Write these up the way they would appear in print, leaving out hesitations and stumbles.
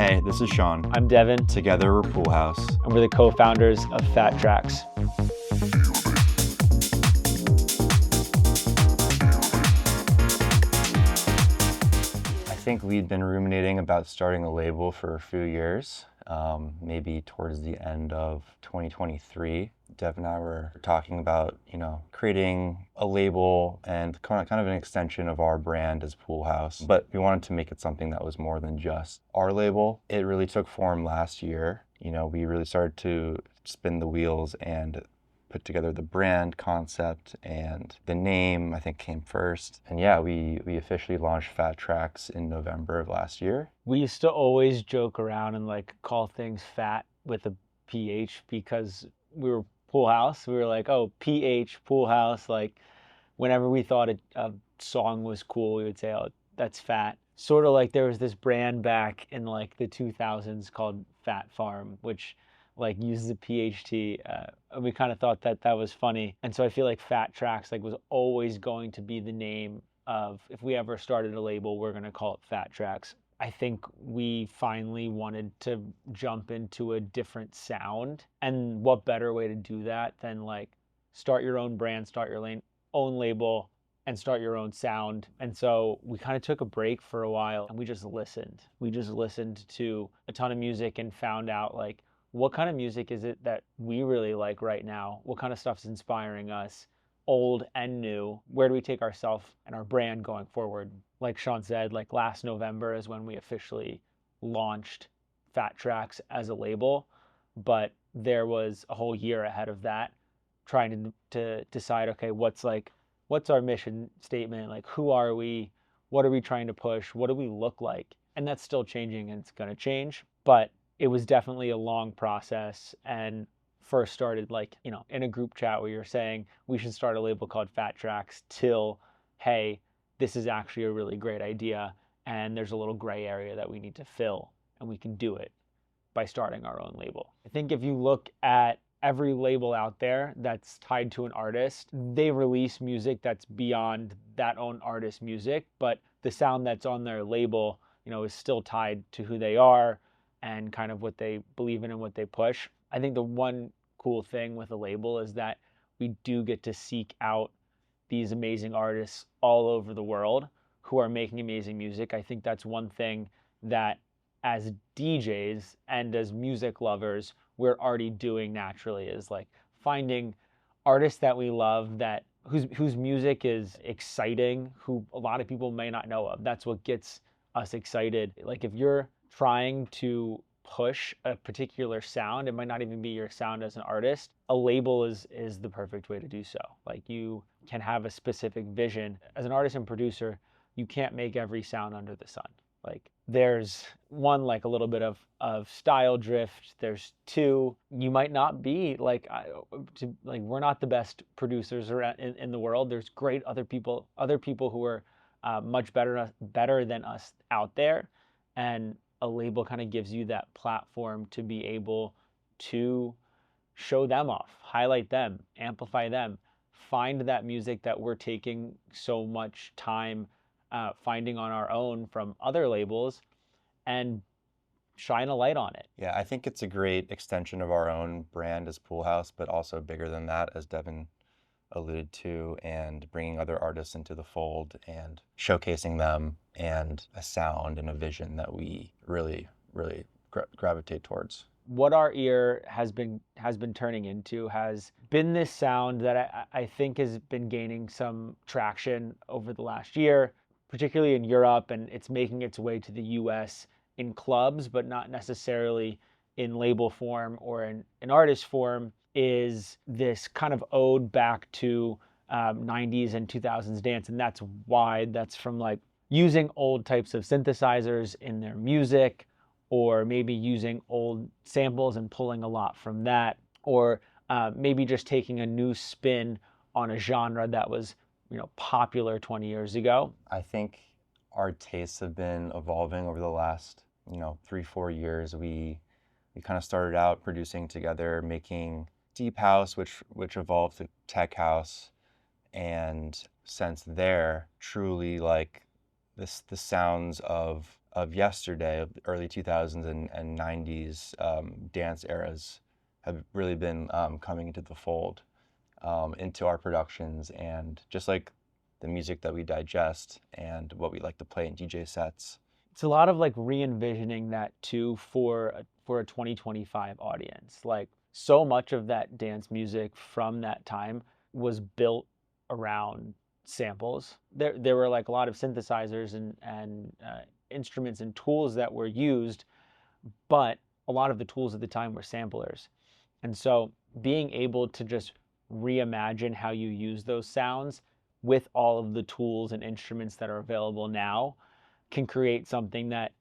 Hey, this is Sean. I'm Devin. Together we're Pool House. And we're the co-founders of Phat Trax. I think we'd been ruminating about starting a label for a few years, maybe towards the end of 2023. Dev and I were talking about, creating a label and kind of an extension of our brand as Pool House. But we wanted to make it something that was more than just our label. It really took form last year. We really started to spin the wheels and put together the brand concept, and the name I think came first. And yeah, we officially launched Phat Trax in November of last year. We used to always joke around and call things fat with a PH because we were Pool House. We were like, oh, PH, Pool House. Whenever we thought a song was cool, we would say, oh, that's fat. Sort of like there was this brand back in the 2000s called Phat Farm, which uses a PHT. We kind of thought that was funny. And so I feel like Phat Trax was always going to be the name of, if we ever started a label, we're going to call it Phat Trax. I think we finally wanted to jump into a different sound. And what better way to do that than start your own brand, start your own label, and start your own sound. And so we kind of took a break for a while and we just listened. We just listened to a ton of music and found out what kind of music is it that we really like right now? What kind of stuff's inspiring us, old and new? Where do we take ourselves and our brand going forward? Like Sean said, last November is when we officially launched Phat Trax as a label, but there was a whole year ahead of that trying to decide, okay, what's our mission statement? Who are we? What are we trying to push? What do we look like? And that's still changing and it's going to change, but it was definitely a long process, and first started in a group chat where you're saying we should start a label called Phat Trax till, hey, this is actually a really great idea and there's a little gray area that we need to fill, and we can do it by starting our own label. I think if you look at every label out there that's tied to an artist, they release music that's beyond that own artist's music, but the sound that's on their label, is still tied to who they are and kind of what they believe in and what they push. I think the one cool thing with a label is that we do get to seek out these amazing artists all over the world who are making amazing music. I think that's one thing that as DJs and as music lovers, we're already doing naturally, is finding artists that we love, that whose music is exciting, who a lot of people may not know of. That's what gets us excited. If you're trying to push a particular sound, it might not even be your sound as an artist, a label is the perfect way to do so. You can have a specific vision. As an artist and producer, you can't make every sound under the sun. There's one, a little bit of style drift. There's two, you might not be we're not the best producers around in the world. There's great other people who are much better than us out there, and a label kind of gives you that platform to be able to show them off, highlight them, amplify them, find that music that we're taking so much time finding on our own from other labels, and shine a light on it. Yeah, I think it's a great extension of our own brand as Pool House, but also bigger than that, as Devin alluded to, and bringing other artists into the fold and showcasing them, and a sound and a vision that we really gravitate towards. What our ear has been turning into has been this sound that I think has been gaining some traction over the last year, particularly in Europe, and it's making its way to the US in clubs, but not necessarily in label form or in artist form, is this kind of ode back to 90s and 2000s dance. And that's from using old types of synthesizers in their music, or maybe using old samples and pulling a lot from that, or maybe just taking a new spin on a genre that was popular 20 years ago. I think our tastes have been evolving over the last 3-4 years. We kind of started out producing together, making deep house, which evolved to tech house, and since there, truly the sounds of of yesterday, of the early 2000s and 90s dance eras have really been coming into the fold, into our productions, and just like the music that we digest and what we like to play in DJ sets. It's a lot of like re-envisioning that too for a 2025 audience. Like so much of that dance music from that time was built around samples. There were like a lot of synthesizers and instruments and tools that were used, but a lot of the tools at the time were samplers. And so being able to just reimagine how you use those sounds with all of the tools and instruments that are available now can create something that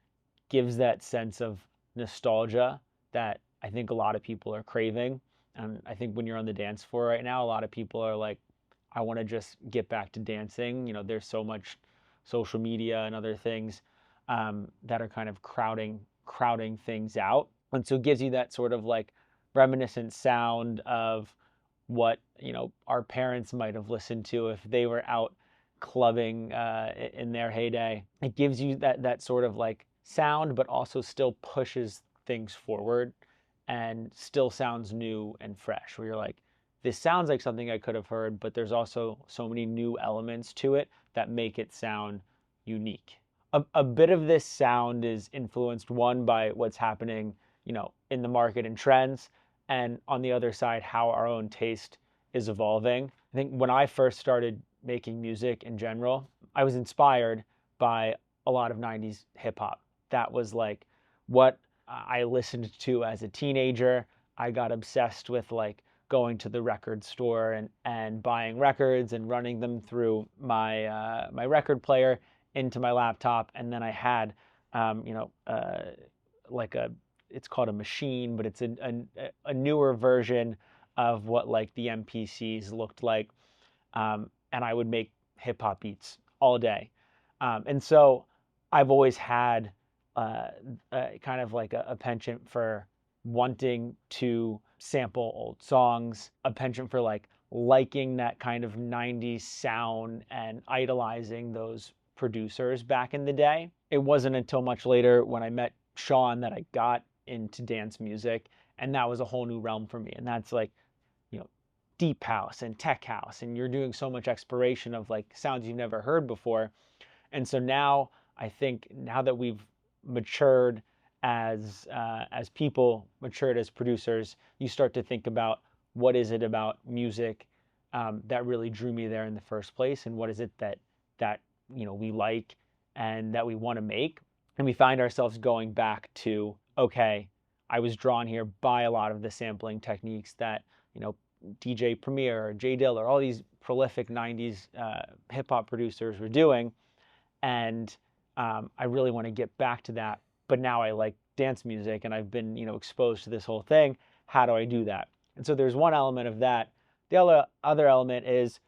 gives that sense of nostalgia that I think a lot of people are craving. And I think when you're on the dance floor right now, a lot of people are like, I want to just get back to dancing. You know, there's so much social media and other things that are kind of crowding things out. And so it gives you that sort of like reminiscent sound of what, you know, our parents might have listened to if they were out clubbing in their heyday. It gives you that sort of like sound, but also still pushes things forward and still sounds new and fresh. Where you're like, this sounds like something I could have heard, but there's also so many new elements to it that make it sound unique. A bit of this sound is influenced, one, by what's happening, you know, in the market and trends, and on the other side, how our own taste is evolving. I think when I first started making music in general, I was inspired by a lot of 90s hip hop. That was like what I listened to as a teenager. I got obsessed with like going to the record store and buying records and running them through my record player into my laptop, and then I had you know like a, it's called a machine, but it's a newer version of what like the MPCs looked like, and I would make hip hop beats all day, and so I've always had kind of like a penchant for wanting to sample old songs, a penchant for like liking that kind of 90s sound and idolizing those producers back in the day. It wasn't until much later when I met Sean that I got into dance music, and that was a whole new realm for me. And that's like, you know, deep house and tech house, and you're doing so much exploration of like sounds you've never heard before. And so now I think now that we've matured as people, matured as producers, you start to think about what is it about music that really drew me there in the first place, and what is it that you know we like and that we want to make. And we find ourselves going back to, okay, I was drawn here by a lot of the sampling techniques that, you know, DJ Premier or J Dilla, all these prolific 90s hip hop producers were doing. And I really want to get back to that. But now I like dance music and I've been, you know, exposed to this whole thing. How do I do that? And so there's one element of that. The other element is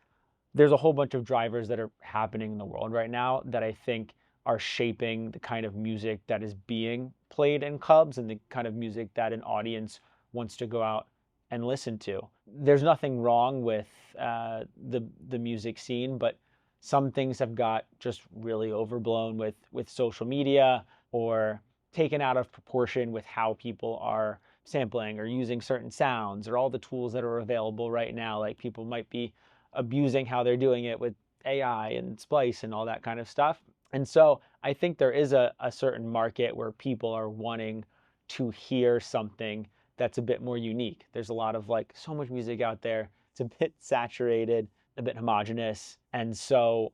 there's a whole bunch of drivers that are happening in the world right now that I think are shaping the kind of music that is being played in clubs and the kind of music that an audience wants to go out and listen to. There's nothing wrong with the music scene, but some things have got just really overblown with social media, or taken out of proportion with how people are sampling or using certain sounds, or all the tools that are available right now. Like people might be abusing how they're doing it with AI and splice and all that kind of stuff. And so I think there is a certain market where people are wanting to hear something that's a bit more unique. There's a lot of like so much music out there. It's a bit saturated, a bit homogenous. And so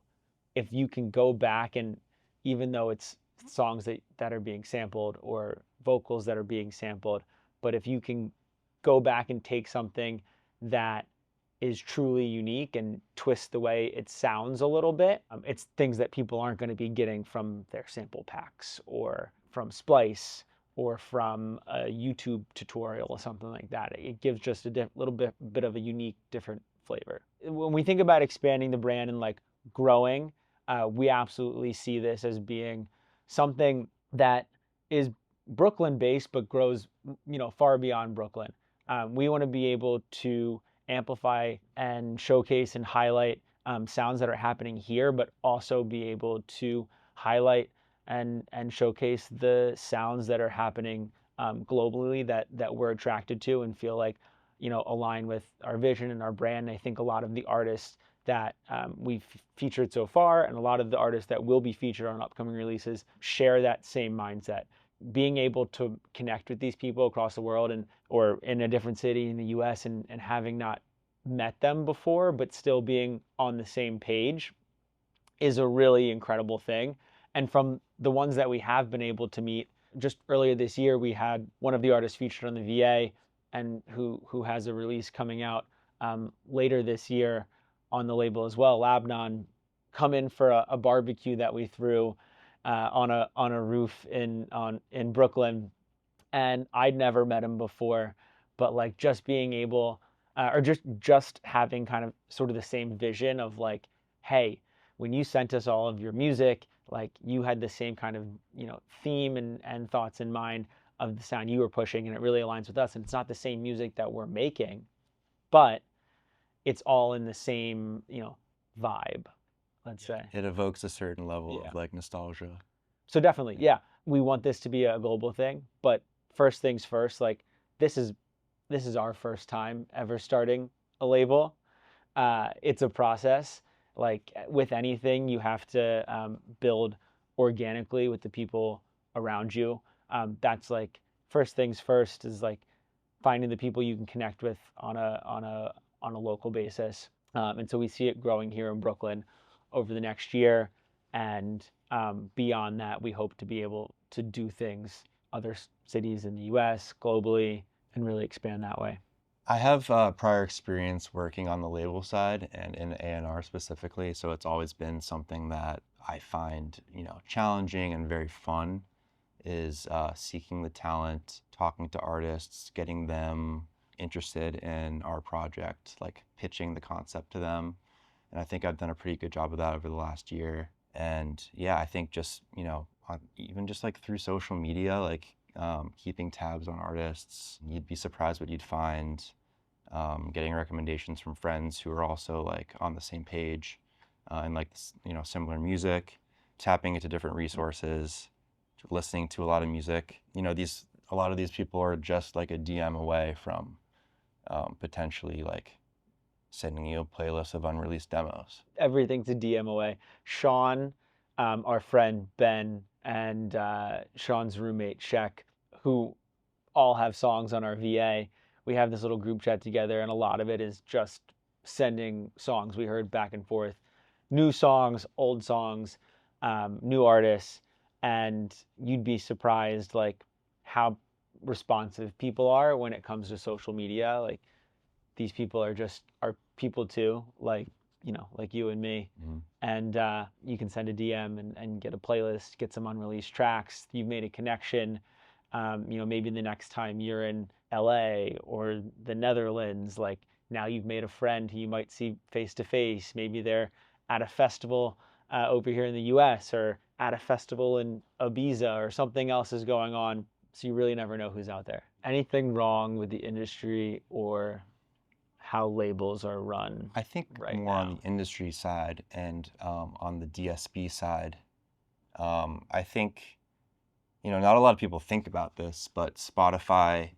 if you can go back and, even though it's songs that are being sampled or vocals that are being sampled, but if you can go back and take something that is truly unique and twist the way it sounds a little bit, it's things that people aren't going to be getting from their sample packs or from Splice or from a YouTube tutorial or something like that. It gives just a little bit of a unique, different flavor. When we think about expanding the brand and like growing, we absolutely see this as being something that is Brooklyn based but grows, you know, far beyond Brooklyn. We want to be able to amplify and showcase and highlight sounds that are happening here, but also be able to highlight and showcase the sounds that are happening globally that we're attracted to and feel like, align with our vision and our brand. And I think a lot of the artists that we've featured so far and a lot of the artists that will be featured on upcoming releases share that same mindset. Being able to connect with these people across the world and or in a different city in the US, and having not met them before but still being on the same page is a really incredible thing. And from the ones that we have been able to meet, just earlier this year, we had one of the artists featured on the VA, and who has a release coming out later this year on the label as well. Labnon come in for a barbecue that we threw on a roof in Brooklyn, and I'd never met him before, but like just being able, or just having kind of sort of the same vision of like, hey, when you sent us all of your music, like you had the same kind of theme and thoughts in mind of the sound you were pushing, and it really aligns with us. And it's not the same music that we're making, but it's all in the same vibe, let's say. It evokes a certain level Yeah. of like nostalgia. So definitely, yeah, we want this to be a global thing, but first things first, like this is this is our first time ever starting a label. It's a process. Like with anything, you have to build organically with the people around you. That's like first things first is like finding the people you can connect with on a local basis. And so we see it growing here in Brooklyn over the next year, and beyond that, we hope to be able to do things other cities in the U.S., globally, and really expand that way. I have prior experience working on the label side and in A&R specifically, so it's always been something that I find, challenging and very fun is seeking the talent, talking to artists, getting them interested in our project, like pitching the concept to them. And I think I've done a pretty good job of that over the last year. And yeah, I think just, even just like through social media, like keeping tabs on artists, you'd be surprised what you'd find. Getting recommendations from friends who are also like on the same page and like similar music, tapping into different resources, listening to a lot of music. A lot of these people are just like a DM away from potentially like sending you a playlist of unreleased demos. Everything's a DM away. Sean, our friend Ben, and Sean's roommate Shek, who all have songs on our VA. We have this little group chat together, and a lot of it is just sending songs we heard back and forth, new songs, old songs, new artists, and you'd be surprised like how responsive people are when it comes to social media. Like these people are people too, like you and me. Mhm. And you can send a DM and get a playlist, get some unreleased tracks. You've made a connection. Maybe the next time you're in LA or the Netherlands, like now you've made a friend who you might see face to face. Maybe they're at a festival over here in the US or at a festival in Ibiza or something else is going on. So you really never know who's out there. Anything wrong with the industry or how labels are run I think right more on now? the industry side and on the DSP side, I think, not a lot of people think about this, but Spotify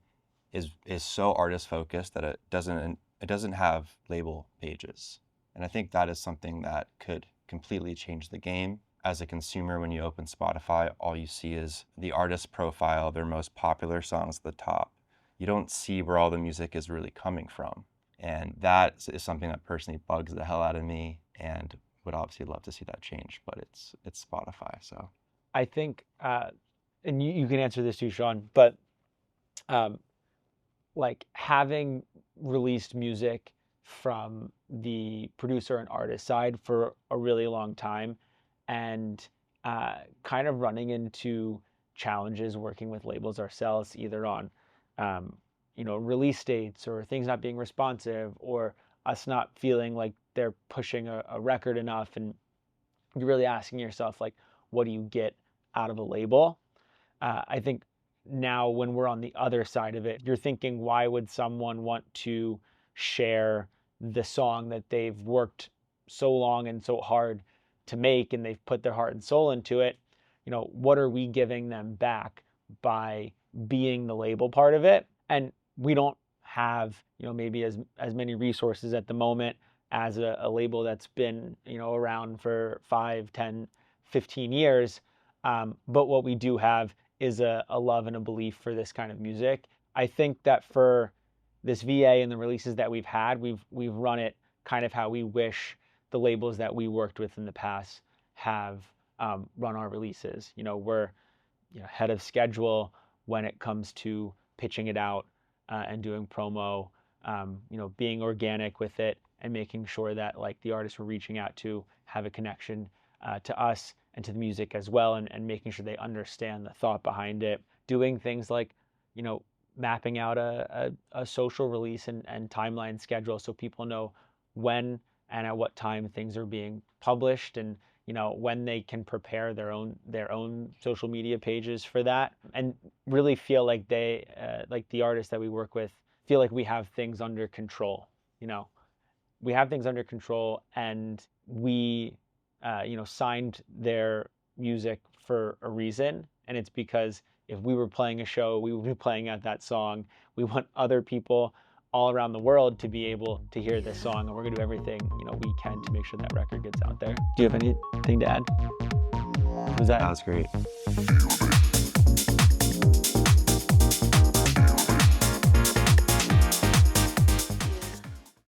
is so artist focused that it doesn't have label pages. And I think that is something that could completely change the game. As a consumer, when you open Spotify, all you see is the artist profile, their most popular songs at the top. You don't see where all the music is really coming from. And that is something that personally bugs the hell out of me and would obviously love to see that change, but it's Spotify, so. I think, and you can answer this too, Sean, but um, like having released music from the producer and artist side for a really long time, and kind of running into challenges working with labels ourselves, either on um, release dates or things not being responsive or us not feeling like they're pushing a record enough, and you're really asking yourself like, what do you get out of a label? I think now when we're on the other side of it, you're thinking, why would someone want to share the song that they've worked so long and so hard to make and they've put their heart and soul into it what are we giving them back by being the label part of it? And we don't have, maybe as many resources at the moment as a label that's been, around for 5, 10, 15 years. But what we do have is a love and a belief for this kind of music. I think that for this VA and the releases that we've had, we've run it kind of how we wish the labels that we worked with in the past have run our releases. We're ahead of schedule when it comes to pitching it out and doing promo. Being organic with it and making sure that like the artists we're reaching out to have a connection to us and to the music as well, and making sure they understand the thought behind it. Doing things like, mapping out a social release and timeline schedule so people know when and at what time things are being published, and when they can prepare their own social media pages for that, and really feel like they like the artists that we work with feel like we have things under control. You know, we have things under control, and we signed their music for a reason, and it's because if we were playing a show, we would be playing out that song. We want other people all around the world to be able to hear this song, and we're gonna do everything we can to make sure that record gets out there. Do you have anything to add? Was That that was great.